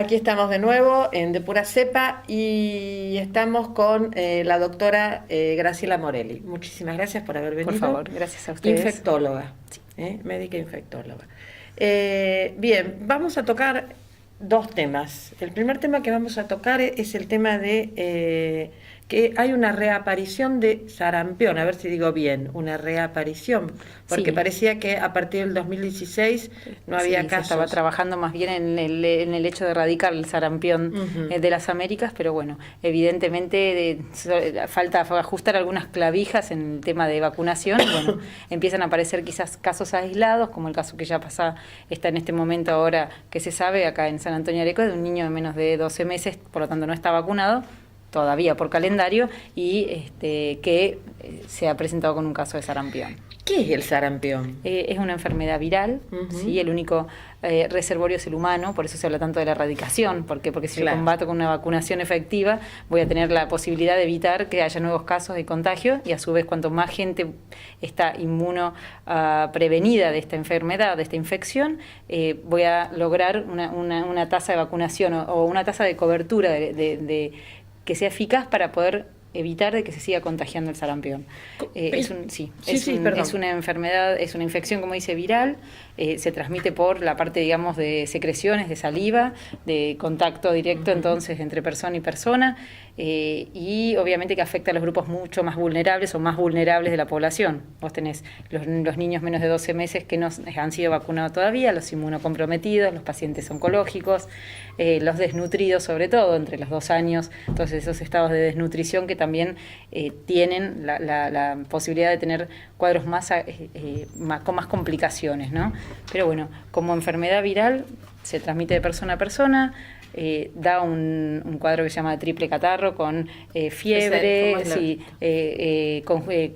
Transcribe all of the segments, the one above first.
Aquí estamos de nuevo en De Pura Cepa y estamos con la doctora Graciela Morelli. Muchísimas gracias por haber venido. Por favor, gracias a ustedes. Infectóloga, sí. Médica infectóloga. Bien, vamos a tocar dos temas. El primer tema que vamos a tocar es el tema de que hay una reaparición de sarampión, a ver si digo bien, una reaparición, porque Sí. parecía que a partir del 2016 no había Sí, casos. se estaba trabajando más bien en el hecho de erradicar el sarampión de las Américas, pero bueno, evidentemente falta ajustar algunas clavijas en el tema de vacunación. Y bueno, empiezan a aparecer quizás casos aislados, como el caso que ya está en este momento ahora que se sabe acá en San Antonio de Areco, de un niño de menos de 12 meses, por lo tanto no está vacunado todavía por calendario, y que se ha presentado con un caso de sarampión. ¿Qué es el sarampión? Es una enfermedad viral, ¿sí? El único reservorio es el humano, por eso se habla tanto de la erradicación, porque si Claro. yo combato con una vacunación efectiva, voy a tener la posibilidad de evitar que haya nuevos casos de contagio, y a su vez cuanto más gente está prevenida de esta enfermedad, de esta infección, voy a lograr una tasa de vacunación o una tasa de cobertura que sea eficaz para poder evitar de que se siga contagiando el sarampión. Es una enfermedad, es una infección, como dice, viral, se transmite por la parte, digamos, de secreciones, de saliva, de contacto directo, entonces, entre persona y persona, y obviamente que afecta a los grupos mucho más vulnerables o más vulnerables de la población. Vos tenés los niños menos de 12 meses que no han sido vacunados todavía, los inmunocomprometidos, los pacientes oncológicos, los desnutridos, sobre todo, entre los 2 años, entonces esos estados de desnutrición que también tienen la posibilidad de tener cuadros con más complicaciones, ¿no? Pero bueno, como enfermedad viral se transmite de persona a persona, da un cuadro que se llama triple catarro con fiebre,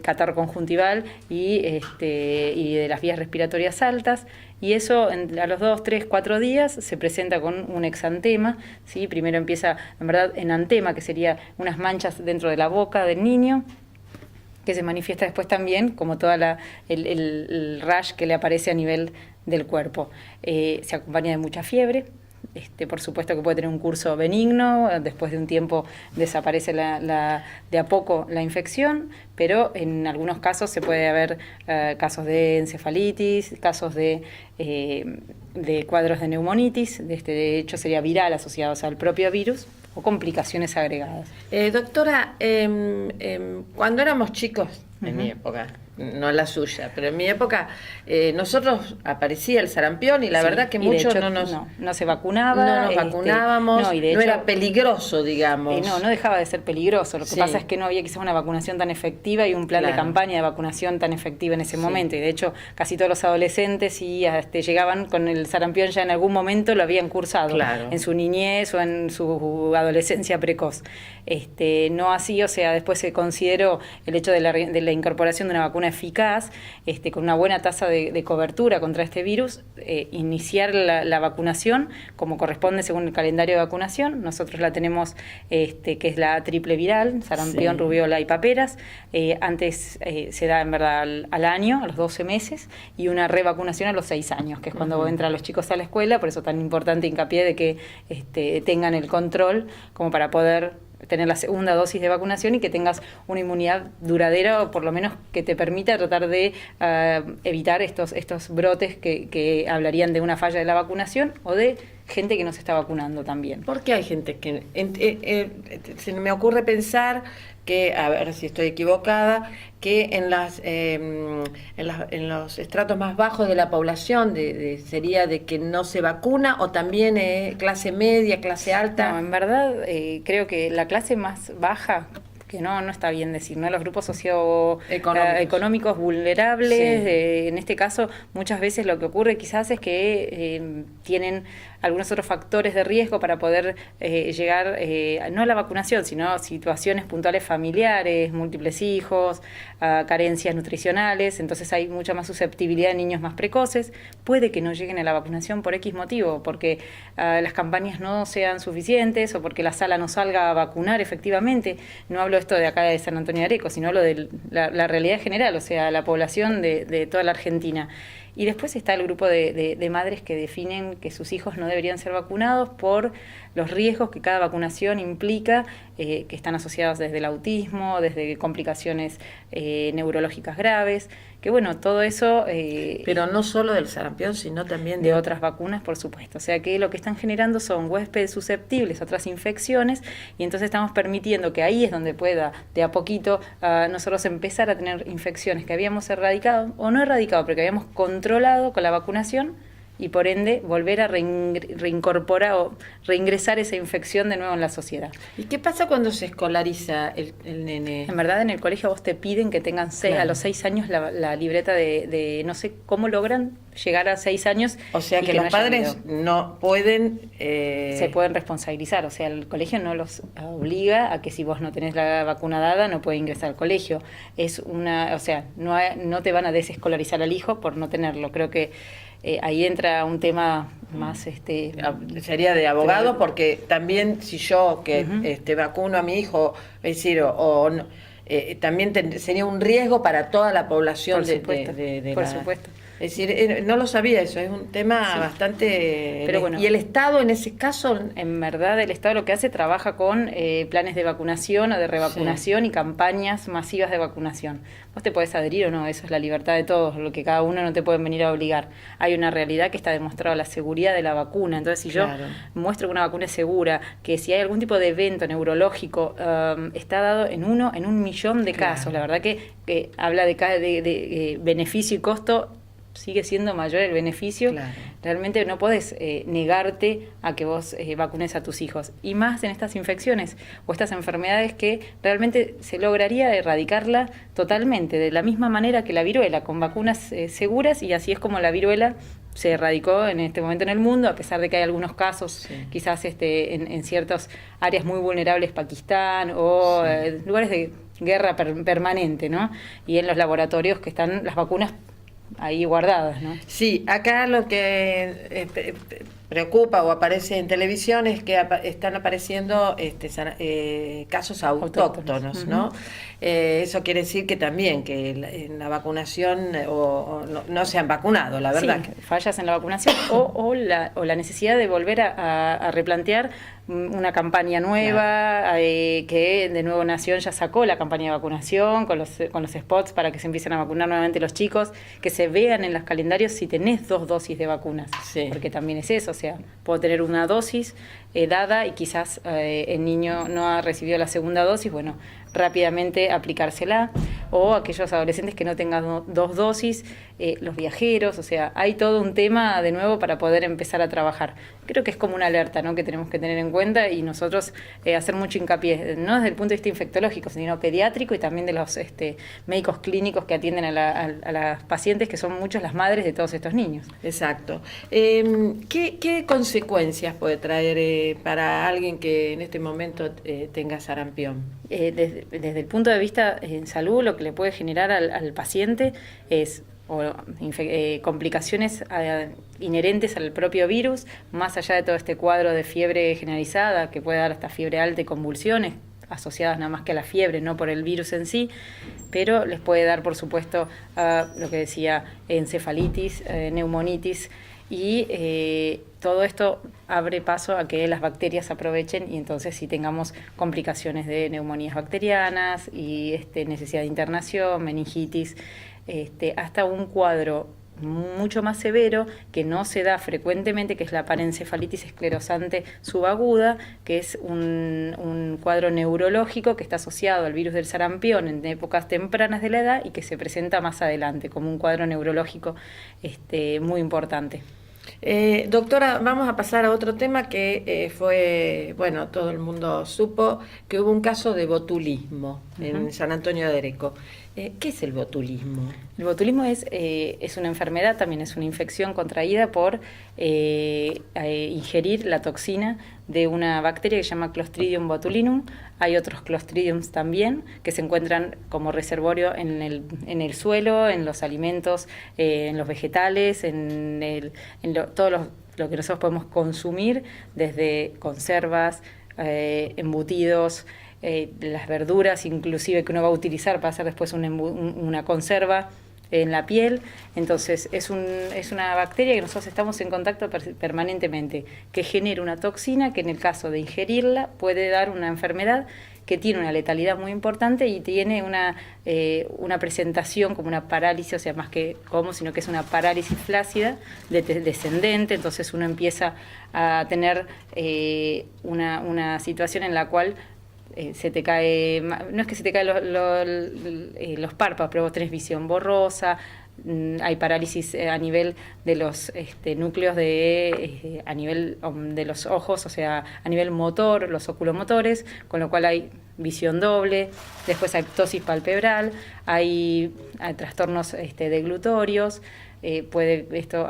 catarro conjuntival y de las vías respiratorias altas. Y eso a los 2, 3, 4 días se presenta con un exantema, ¿sí? Primero empieza, en verdad, en antema, que sería unas manchas dentro de la boca del niño, que se manifiesta después también como toda el rash que le aparece a nivel del cuerpo. Se acompaña de mucha fiebre. Por supuesto que puede tener un curso benigno, después de un tiempo desaparece de a poco la infección, pero en algunos casos se puede haber casos de encefalitis, casos de cuadros de neumonitis, de hecho sería viral asociados al propio virus, o complicaciones agregadas. Doctora, cuando éramos chicos, en mi época, no la suya, pero en mi época nosotros aparecía el sarampión y la verdad que muchos no se vacunaba. No nos vacunábamos, no era peligroso, digamos. No dejaba de ser peligroso. Lo que pasa es que no había quizás una vacunación tan efectiva y un plan de campaña de vacunación tan efectiva en ese momento. Y de hecho, casi todos los adolescentes llegaban con el sarampión ya en algún momento lo habían cursado, en su niñez o en su adolescencia precoz. No así, o sea, después se consideró el hecho de la incorporación de una vacuna eficaz, con una buena tasa de cobertura contra este virus, iniciar la vacunación como corresponde según el calendario de vacunación. Nosotros la tenemos, que es la triple viral, sarampión, rubiola y paperas. Antes se da en verdad al año, a los 12 meses, y una revacunación a los 6 años, que es cuando entran los chicos a la escuela, por eso tan importante hincapié de que tengan el control como para poder tener la segunda dosis de vacunación y que tengas una inmunidad duradera, o por lo menos que te permita tratar de evitar estos brotes que hablarían de una falla de la vacunación o de gente que no se está vacunando también. ¿Por qué hay gente que se me ocurre pensar que, a ver si estoy equivocada, que en los estratos más bajos de la población sería de que no se vacuna, o también clase media, clase alta? No, en verdad creo que la clase más baja, que no está bien decir, ¿no? Los grupos socioeconómicos vulnerables, en este caso muchas veces lo que ocurre quizás es que tienen algunos otros factores de riesgo para poder llegar, no a la vacunación, sino situaciones puntuales familiares, múltiples hijos, carencias nutricionales, entonces hay mucha más susceptibilidad de niños más precoces. Puede que no lleguen a la vacunación por X motivo, porque las campañas no sean suficientes o porque la sala no salga a vacunar efectivamente. No hablo esto de acá de San Antonio de Areco, sino hablo de la realidad general, o sea, la población de toda la Argentina. Y después está el grupo de madres que definen que sus hijos no deberían ser vacunados por los riesgos que cada vacunación implica, que están asociados desde el autismo, desde complicaciones neurológicas graves, que bueno, todo eso... Pero no solo del sarampión, sino también de otras vacunas, por supuesto. O sea que lo que están generando son huéspedes susceptibles a otras infecciones, y entonces estamos permitiendo que ahí es donde pueda, de a poquito, nosotros empezar a tener infecciones que habíamos erradicado, o no erradicado, pero que habíamos controlado con la vacunación, y por ende volver a reincorporar o reingresar esa infección de nuevo en la sociedad. ¿Y qué pasa cuando se escolariza el nene? En verdad, en el colegio vos te piden que tengan Claro. a los 6 años la libreta de no sé cómo logran llegar a 6 años. O sea y que no los hayan padres ido. no pueden... Se pueden responsabilizar, o sea, el colegio no los obliga a que si vos no tenés la vacuna dada no puede ingresar al colegio. Es una, o sea, no te van a desescolarizar al hijo por no tenerlo. Creo que ahí entra un tema más sería de abogado, Pero- porque también si yo que vacuno a mi hijo, es decir, o no, también sería un riesgo para toda la población Por supuesto, por la... supuesto. Es decir, no lo sabía eso, es un tema Sí. bastante... Pero bueno. Y el Estado en ese caso... En verdad, el Estado lo que hace, trabaja con planes de vacunación o de revacunación y campañas masivas de vacunación. Vos te podés adherir o no, eso es la libertad de todos, lo que cada uno no te pueden venir a obligar. Hay una realidad que está demostrada, la seguridad de la vacuna. Entonces, si Claro. yo muestro que una vacuna es segura, que si hay algún tipo de evento neurológico, está dado en 1 millón de Claro. casos. La verdad que habla de beneficio y costo, sigue siendo mayor el beneficio. Claro. Realmente no podés negarte a que vos vacunes a tus hijos. Y más en estas infecciones o estas enfermedades que realmente se lograría erradicarla totalmente, de la misma manera que la viruela, con vacunas seguras, y así es como la viruela se erradicó en este momento en el mundo, a pesar de que hay algunos casos, quizás en ciertas áreas muy vulnerables, Pakistán, o lugares de guerra permanente, ¿no? Y en los laboratorios que están las vacunas ahí guardadas, ¿no? Sí, acá lo que preocupa o aparece en televisión es que están apareciendo casos autóctonos, ¿no? Eso quiere decir que también que en la vacunación no se han vacunado, la verdad. Sí, fallas en la vacunación o la necesidad de volver a replantear una campaña nueva, que de nuevo Nación ya sacó la campaña de vacunación con los spots para que se empiecen a vacunar nuevamente los chicos, que se vean en los calendarios si tenés 2 dosis de vacunas, porque también es eso, o sea, puedo tener una dosis dada y quizás el niño no ha recibido la segunda dosis, bueno, rápidamente aplicársela, o aquellos adolescentes que no tengan 2 dosis, los viajeros, o sea, hay todo un tema de nuevo para poder empezar a trabajar. Creo que es como una alerta, ¿no?, que tenemos que tener en cuenta, y nosotros hacer mucho hincapié, no desde el punto de vista infectológico, sino pediátrico, y también de los médicos clínicos que atienden a las pacientes, que son muchos las madres de todos estos niños. Exacto. ¿Qué consecuencias puede traer para alguien que en este momento tenga sarampión? Desde el punto de vista en salud, lo que le puede generar al paciente es complicaciones inherentes al propio virus, más allá de todo este cuadro de fiebre generalizada, que puede dar hasta fiebre alta y convulsiones, asociadas nada más que a la fiebre, no por el virus en sí, pero les puede dar, por supuesto, lo que decía, encefalitis, neumonitis, y todo esto abre paso a que las bacterias aprovechen, y entonces sí tengamos complicaciones de neumonías bacterianas y necesidad de internación, meningitis, hasta un cuadro mucho más severo que no se da frecuentemente, que es la parencefalitis esclerosante subaguda, que es un cuadro neurológico que está asociado al virus del sarampión en épocas tempranas de la edad y que se presenta más adelante como un cuadro neurológico muy importante. Doctora, vamos a pasar a otro tema que fue, bueno, todo el mundo supo que hubo un caso de botulismo en San Antonio de Areco. ¿Qué es el botulismo? El botulismo es una enfermedad, también es una infección contraída por ingerir la toxina de una bacteria que se llama Clostridium botulinum. Hay otros Clostridiums también que se encuentran como reservorio en el suelo, en los alimentos, en los vegetales, todo lo que nosotros podemos consumir, desde conservas, embutidos, las verduras inclusive que uno va a utilizar para hacer después una conserva, en la piel. Entonces es una bacteria que nosotros estamos en contacto permanentemente, que genera una toxina que en el caso de ingerirla puede dar una enfermedad que tiene una letalidad muy importante y tiene una presentación como una parálisis, o sea, más que como, sino que es una parálisis flácida descendente. Entonces uno empieza a tener una situación en la cual se te cae, no es que se te caen los párpados, pero vos tenés visión borrosa, hay parálisis a nivel de los núcleos a nivel de los ojos, o sea, a nivel motor, los oculomotores, con lo cual hay visión doble. Después hay ptosis palpebral, hay trastornos deglutorios. Puede esto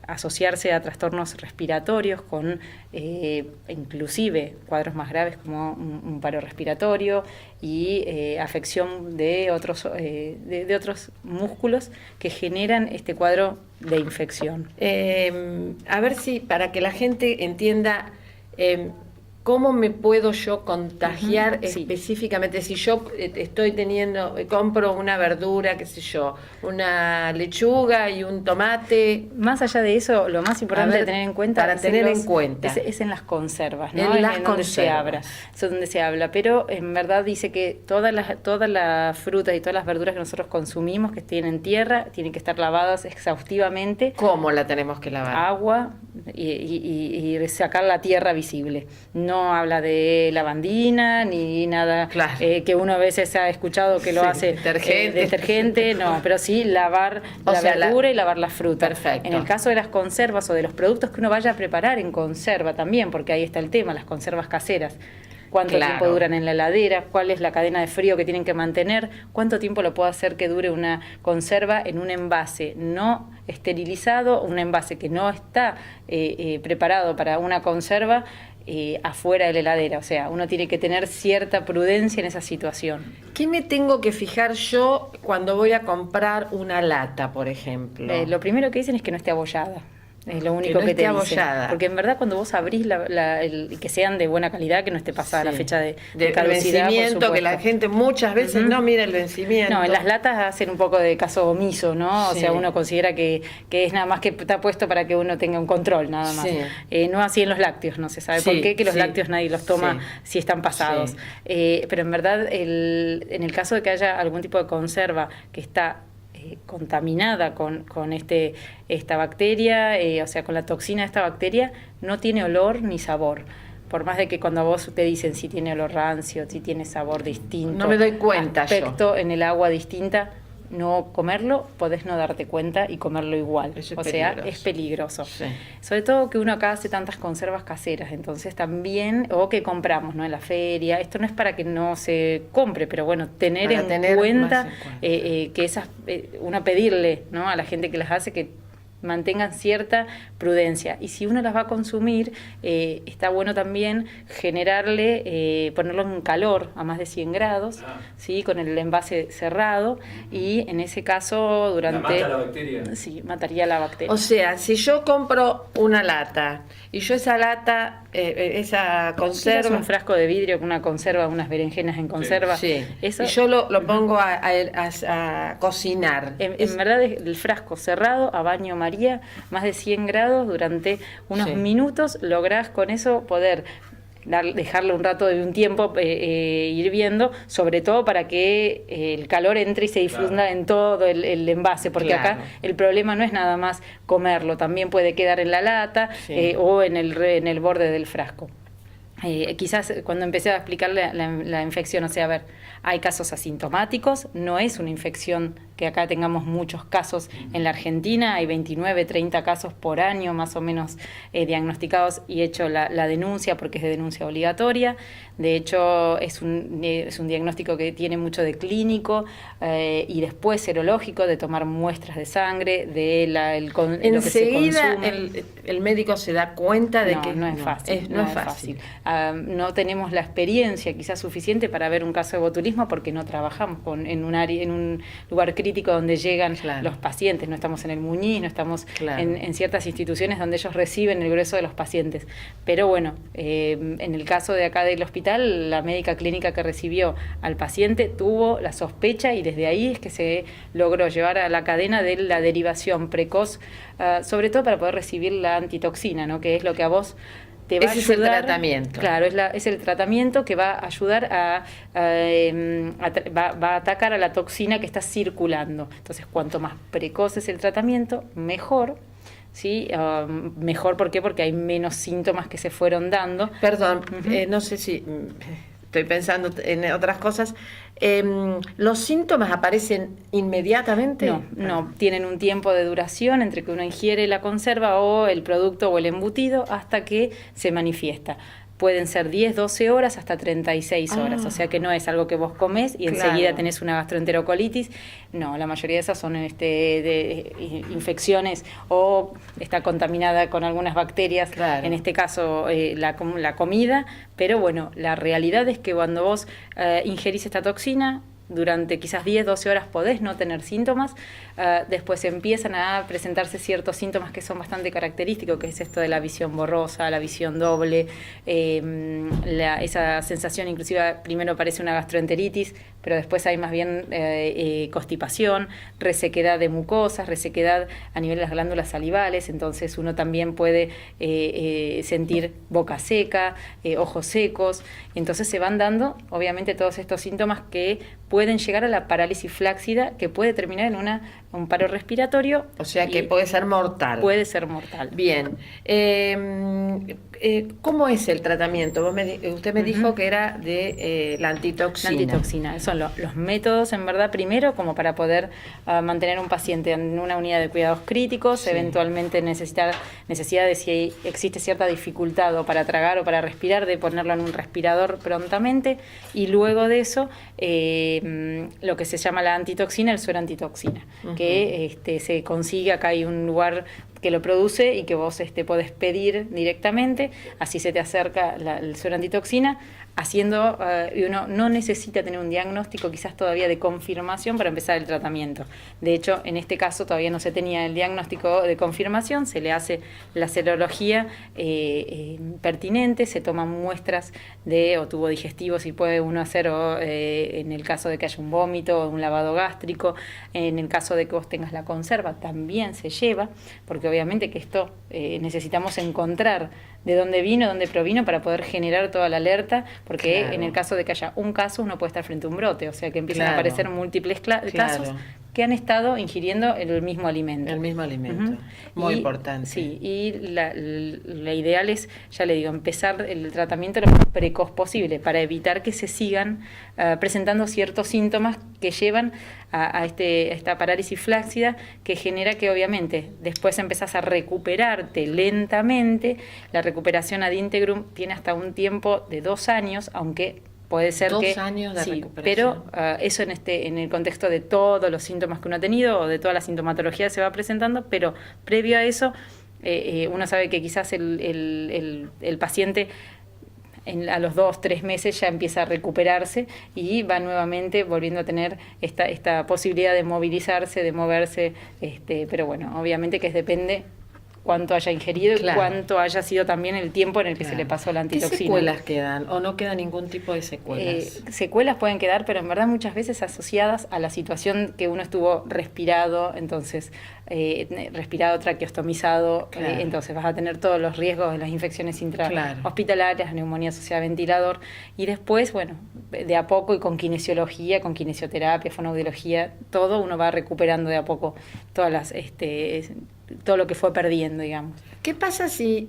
asociarse a trastornos respiratorios con inclusive cuadros más graves como un paro respiratorio y afección de otros músculos que generan este cuadro de infección. A ver si para que la gente entienda ¿cómo me puedo yo contagiar específicamente? Si yo compro una verdura, qué sé yo, una lechuga y un tomate. Más allá de eso, lo más importante de tener en cuenta es en las conservas, ¿no? En las conservas. Es donde se habla, pero en verdad dice que todas las frutas y todas las verduras que nosotros consumimos, que tienen tierra, tienen que estar lavadas exhaustivamente. ¿Cómo la tenemos que lavar? Agua y sacar la tierra visible. No habla de lavandina ni nada que uno a veces ha escuchado que lo hace detergente, no, pero sí lavar verdura y lavar la fruta. Perfecto. En el caso de las conservas o de los productos que uno vaya a preparar en conserva también, porque ahí está el tema, las conservas caseras. Cuánto tiempo duran en la heladera, cuál es la cadena de frío que tienen que mantener, cuánto tiempo lo puede hacer que dure una conserva en un envase no esterilizado, un envase que no está preparado para una conserva afuera de la heladera. O sea, uno tiene que tener cierta prudencia en esa situación. ¿Qué me tengo que fijar yo cuando voy a comprar una lata, por ejemplo? Lo primero que dicen es que no esté abollada. Es lo único que te dicen. Porque en verdad cuando vos abrís que sean de buena calidad, que no esté pasada la fecha de caducidad, vencimiento, que la gente muchas veces no mira el vencimiento. No, en las latas hacen un poco de caso omiso, ¿no? O sea, uno considera que es nada más que está puesto para que uno tenga un control, nada más. No así en los lácteos, no se sabe por qué, que los lácteos nadie los toma si están pasados. Pero en verdad, en el caso de que haya algún tipo de conserva que está contaminada con esta bacteria, o sea, con la toxina de esta bacteria, no tiene olor ni sabor. Por más de que cuando a vos te dicen si tiene olor rancio, si tiene sabor distinto, no me doy cuenta aspecto en el agua distinta, no comerlo, podés no darte cuenta y comerlo igual. O sea, es peligroso. Sobre todo que uno acá hace tantas conservas caseras, entonces también, o que compramos, ¿no? En la feria, esto no es para que no se compre, pero bueno, tener en cuenta que esas, uno pedirle, ¿no? A la gente que las hace que mantengan cierta prudencia. Y si uno las va a consumir, está bueno también generarle, ponerlo en calor a más de 100 grados, ¿sí? Con el envase cerrado, y en ese caso durante... ¿La mata la bacteria? Sí, mataría la bacteria. O sea, si yo compro una lata y yo esa lata, esa conserva... Es un frasco de vidrio con una conserva, unas berenjenas en conserva. Eso, y yo lo pongo a cocinar. En verdad, el frasco cerrado a baño María, más de 100 grados durante unos minutos, lográs con eso poder dejarlo un rato de un tiempo hirviendo, sobre todo para que el calor entre y se difunda en todo el envase, porque acá el problema no es nada más comerlo, también puede quedar en la lata o en el borde del frasco. Quizás cuando empecé a explicarle la infección, o sea, a ver, hay casos asintomáticos, no es una infección que acá tengamos muchos casos en la Argentina, hay 29, 30 casos por año más o menos diagnosticados y hecho la denuncia porque es de denuncia obligatoria. De hecho, es un diagnóstico que tiene mucho de clínico y después serológico, de tomar muestras de sangre, de lo que se consume. El médico se da cuenta de que no es fácil. No es fácil. No tenemos la experiencia quizás suficiente para ver un caso de botulismo porque no trabajamos en un lugar clínico crítico donde llegan Claro. los pacientes. No estamos en el Muñiz, no estamos Claro. en ciertas instituciones donde ellos reciben el grueso de los pacientes. Pero bueno, en el caso de acá del hospital, la médica clínica que recibió al paciente tuvo la sospecha y desde ahí es que se logró llevar a la cadena de la derivación precoz, sobre todo para poder recibir la antitoxina, ¿no? Que es lo que a vos te va a Ese es el ayudar. tratamiento. Claro, es el tratamiento que va a ayudar va a atacar a la toxina que está circulando. Entonces, cuanto más precoz es el tratamiento, mejor. ¿Sí? Mejor, ¿por qué? Porque hay menos síntomas que se fueron dando. Perdón, no sé si estoy pensando en otras cosas. ¿Los síntomas aparecen inmediatamente? No, tienen un tiempo de duración entre que uno ingiere la conserva o el producto o el embutido hasta que se manifiesta. Pueden ser 10, 12 horas hasta 36 horas, o sea que no es algo que vos comés y enseguida Claro. tenés una gastroenterocolitis. No, la mayoría de esas son de infecciones o está contaminada con algunas bacterias, Claro. en este caso la comida, pero bueno, la realidad es que cuando vos ingerís esta toxina, durante quizás 10, 12 horas podés no tener síntomas, después empiezan a presentarse ciertos síntomas que son bastante característicos, que es esto de la visión borrosa, la visión doble, esa sensación inclusive primero parece una gastroenteritis, pero después hay más bien constipación, resequedad de mucosas, resequedad a nivel de las glándulas salivales, entonces uno también puede sentir boca seca, ojos secos, entonces se van dando obviamente todos estos síntomas que pueden llegar a la parálisis flácida, que puede terminar en un paro respiratorio. O sea que puede ser mortal. Puede ser mortal. Bien. ¿Cómo es el tratamiento? Usted me dijo que era de la antitoxina. La antitoxina. Son los métodos, en verdad, primero, como para poder mantener un paciente en una unidad de cuidados críticos, Sí. eventualmente necesidad de si existe cierta dificultad o para tragar o para respirar, de ponerlo en un respirador prontamente, y luego de eso, lo que se llama la antitoxina, el suero antitoxina, que se consigue, acá hay un lugar que lo produce y que vos podés pedir directamente, así se te acerca el suero antitoxina, haciendo, y uno no necesita tener un diagnóstico quizás todavía de confirmación para empezar el tratamiento. De hecho, en este caso todavía no se tenía el diagnóstico de confirmación, se le hace la serología pertinente, se toman muestras o tubo digestivo si puede uno hacer, o en el caso de que haya un vómito o un lavado gástrico, en el caso de que vos tengas la conserva también se lleva, porque obviamente que esto necesitamos encontrar de dónde vino, dónde provino, para poder generar toda la alerta, porque Claro. en el caso de que haya un caso, uno puede estar frente a un brote, o sea que empiezan Claro. a aparecer múltiples casos que han estado ingiriendo el mismo alimento. El mismo alimento. Muy importante. Sí, y la ideal es, ya le digo, empezar el tratamiento lo más precoz posible para evitar que se sigan presentando ciertos síntomas que llevan a esta parálisis flácida, que genera que obviamente después empezás a recuperarte lentamente. La recuperación ad integrum tiene hasta un tiempo de 2 años, aunque puede ser 2 años de sí, recuperación. pero eso en el contexto de todos los síntomas que uno ha tenido o de toda la sintomatología que se va presentando, pero previo a eso uno sabe que quizás el paciente a los 2, 3 meses ya empieza a recuperarse y va nuevamente volviendo a tener esta posibilidad de movilizarse, de moverse, pero bueno, obviamente que depende cuánto haya ingerido Claro. y cuánto haya sido también el tiempo en el que Claro. se le pasó la ¿Qué antitoxina. secuelas quedan o no queda ningún tipo de secuelas? Secuelas pueden quedar, pero en verdad muchas veces asociadas a la situación que uno estuvo respirado, entonces respirado, traqueostomizado, Claro. entonces vas a tener todos los riesgos de las infecciones intrahospitalarias, neumonía asociada a ventilador, y después, bueno, de a poco y con kinesiología, con kinesioterapia, fonoaudiología, todo uno va recuperando de a poco todas las todo lo que fue perdiendo, digamos. ¿Qué pasa si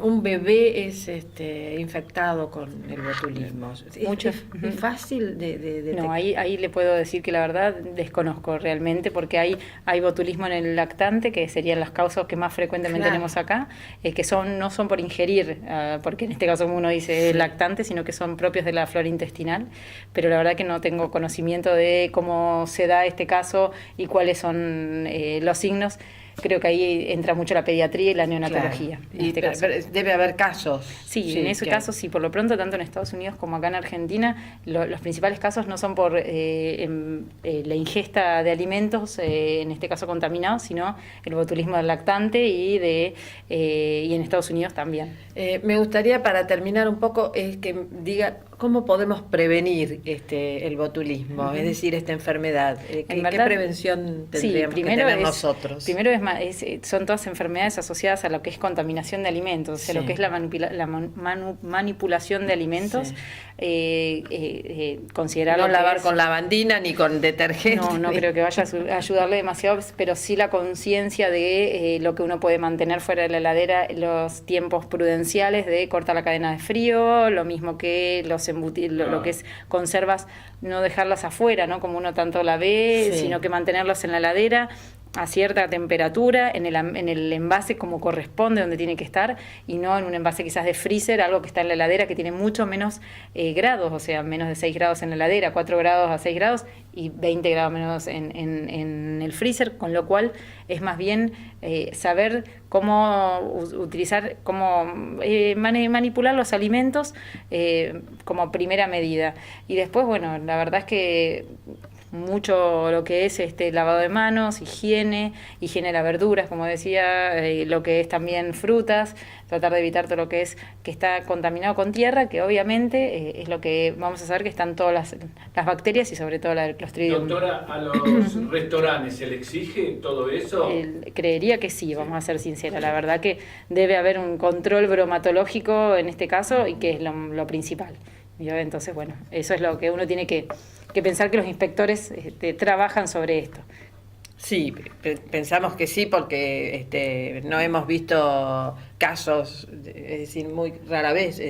un bebé es infectado con el botulismo? Mucho. ¿Es fácil de detectar? No, ahí le puedo decir que la verdad desconozco realmente, porque hay botulismo en el lactante, que serían las causas que más frecuentemente Claro. tenemos acá, que no son por ingerir, porque en este caso como uno dice Sí. lactante, sino que son propios de la flora intestinal, pero la verdad que no tengo conocimiento de cómo se da este caso y cuáles son los signos. creo que ahí entra mucho la pediatría y la neonatología. Claro. Y debe haber casos. Sí, en esos casos sí, por lo pronto, tanto en Estados Unidos como acá en Argentina, los principales casos no son por la ingesta de alimentos, en este caso contaminados, sino el botulismo del lactante y en Estados Unidos también. Me gustaría, para terminar un poco, que diga cómo podemos prevenir el botulismo, es decir, esta enfermedad. ¿Qué prevención tendríamos que tener nosotros? Primero son todas enfermedades asociadas a lo que es contaminación de alimentos, o sea, lo que es la manipulación de alimentos. Considerarlo no lavar con lavandina ni con detergente. No creo que vaya a ayudarle demasiado, pero sí la conciencia de lo que uno puede mantener fuera de la heladera, los tiempos prudenciales de cortar la cadena de frío, lo mismo que lo que es conservas, no dejarlas afuera, ¿no? Como uno tanto la ve, sino que mantenerlas en la heladera a cierta temperatura, en el envase como corresponde, donde tiene que estar, y no en un envase quizás de freezer, algo que está en la heladera que tiene mucho menos grados, o sea, menos de 6 grados en la heladera, 4 grados a 6 grados y 20 grados menos en el freezer, con lo cual es más bien saber cómo utilizar, cómo manipular los alimentos como primera medida. Y después, bueno, la verdad es que mucho lo que es lavado de manos, higiene de las verduras, como decía, lo que es también frutas, tratar de evitar todo lo que está contaminado con tierra, que obviamente es lo que vamos a saber que están todas las bacterias y sobre todo la Clostridium. Doctora, ¿a los restaurantes se le exige todo eso? Creería que sí, vamos a ser sinceros. La verdad que debe haber un control bromatológico en este caso y que es lo principal. Entonces, bueno, eso es lo que uno tiene que pensar, que los inspectores trabajan sobre esto. Sí, pensamos que sí, porque no hemos visto casos, es decir, muy rara vez.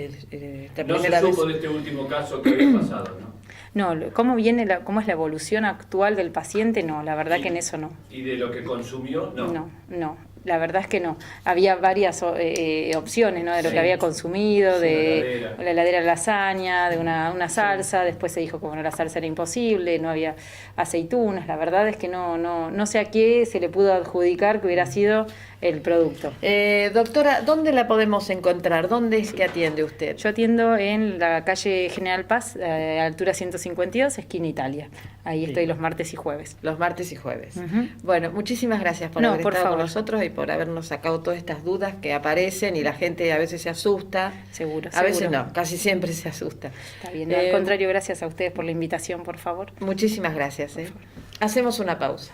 No se supo de este último caso que había pasado, ¿no? No, ¿cómo es la evolución actual del paciente? No, la verdad que en eso no. ¿Y de lo que consumió? No. La verdad es que no. Había varias opciones, ¿no? De lo que había consumido, de la heladera de lasaña, de una salsa. Después se dijo que la salsa era imposible, no había aceitunas. La verdad es que no sé a qué se le pudo adjudicar que hubiera sido el producto. Doctora, ¿dónde la podemos encontrar? ¿Dónde es que atiende usted? Yo atiendo en la calle General Paz, altura 152, esquina Italia. Ahí estoy los martes y jueves. Los martes y jueves. Bueno, muchísimas gracias por haber estado con nosotros y por habernos sacado todas estas dudas que aparecen y la gente a veces se asusta. Seguro. A veces no, casi siempre se asusta. Está bien, al contrario, gracias a ustedes por la invitación, por favor. Muchísimas gracias. Hacemos una pausa.